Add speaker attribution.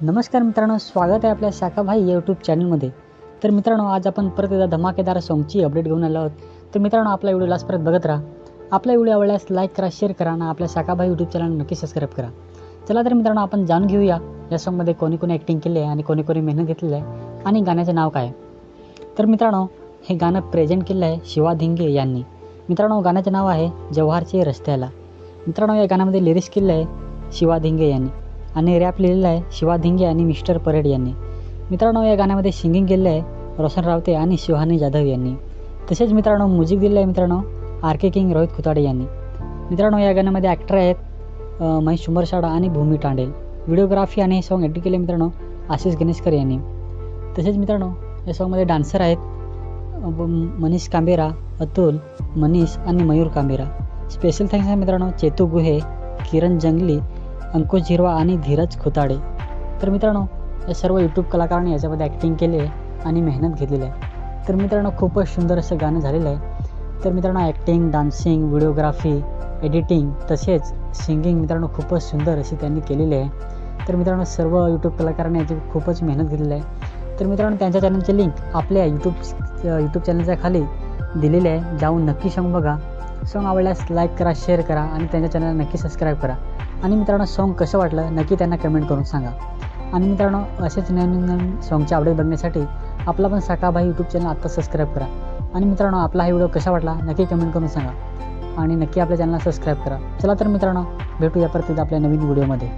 Speaker 1: नमस्कार मित्रांनो, स्वागत आहे आपल्या शाखाभाई यूट्यूब चॅनलमध्ये. तर मित्रांनो, आज आपण परत एकदा धमाकेदार सॉन्गची अपडेट घेऊन आलो आहोत. तर मित्रांनो, आपला व्हिडिओ लास्ट परत बघत राहा. आपला व्हिडिओ आवडल्यास लाईक करा, शेअर करा आणि आपल्या शाखाभाई यूट्यूब चॅनल नक्की सबस्क्राईब करा. चला तर मित्रांनो, आपण जाणून घेऊया या सॉन्गमध्ये कोणी कोणी ॲक्टिंग केली आहे आणि कोणी कोणी मेहनत घेतलेली आहे आणि गाण्याचे नाव काय आहे. तर मित्रांनो, हे गाणं प्रेझेंट केलं आहे शिवा धिंगे यांनी. मित्रांनो, गाण्याचे नाव आहे जव्हारचे रस्त्याला. मित्रांनो, या गाण्यामध्ये लिरिक्स केलं आहे शिवा धिंगे यांनी आणि रॅप लिहिलेला आहे शिवा धिंगे आणि मिस्टर परेड यांनी. मित्रांनो, या गाण्यामध्ये सिंगिंग केलेलं आहे रोशन रावते आणि शिवानी जाधव यांनी. तसेच मित्रांनो, म्युझिक दिलेलं आहे मित्रांनो आर.के. किंग रोहित खुताडे यांनी. मित्रांनो, या गाण्यामध्ये ॲक्टर आहेत महेश उमरसाडा आणि भूमी टांडेल. व्हिडिओग्राफी आणि हे सॉन्ग एडिट केले मित्रांनो आशिष गणेशकर यांनी. तसेच मित्रांनो, या सॉन्गमध्ये डान्सर आहेत मनीष कांबेरा, अतुल, मनीष आणि मयूर कांबेरा. स्पेशल थँक्स आहे मित्रांनो चेतू गुहे, किरण जंगली, अंकुश झिरवा आणि धीरज खुताडे. तर मित्रांनो, या सर्व यूट्यूब कलाकारांनी याच्यामध्ये ॲक्टिंग केली आहे आणि मेहनत घेतलेली आहे. तर मित्रांनो, खूपच सुंदर असं गाणं झालेलं आहे. तर मित्रांनो, ॲक्टिंग, डान्सिंग, व्हिडिओग्राफी, एडिटिंग तसेच सिंगिंग मित्रांनो खूपच सुंदर अशी त्यांनी केलेली आहे. तर मित्रांनो, सर्व यूट्यूब कलाकारांनी याची खूपच मेहनत घेतलेली आहे. तर मित्रांनो, त्यांच्या चॅनलचे लिंक आपल्या यूट्यूब चॅनलच्या खाली दिलेले आहे. जाऊन नक्की सॉन्ग बघा. सॉन्ग आवडल्यास लाईक करा, शेअर करा आणि त्यांच्या चॅनलला नक्की सबस्क्राईब करा. आणि मित्रांनो, सॉन्ग कसं वाटलं नक्की त्यांना कमेंट करून सांगा. आणि मित्रांनो, असेच नवीन सॉन्गचे अपडेट बघण्यासाठी आपला पण शाखाभाई यूट्यूब चॅनल आत्ता सबस्क्राईब करा. आणि मित्रांनो, आपला हा व्हिडिओ कसा वाटला नक्की कमेंट करून सांगा आणि नक्की आपल्या चॅनलला सबस्क्राईब करा. चला तर मित्रांनो, भेटूया परत एकदा आपल्या नवीन व्हिडिओमध्ये.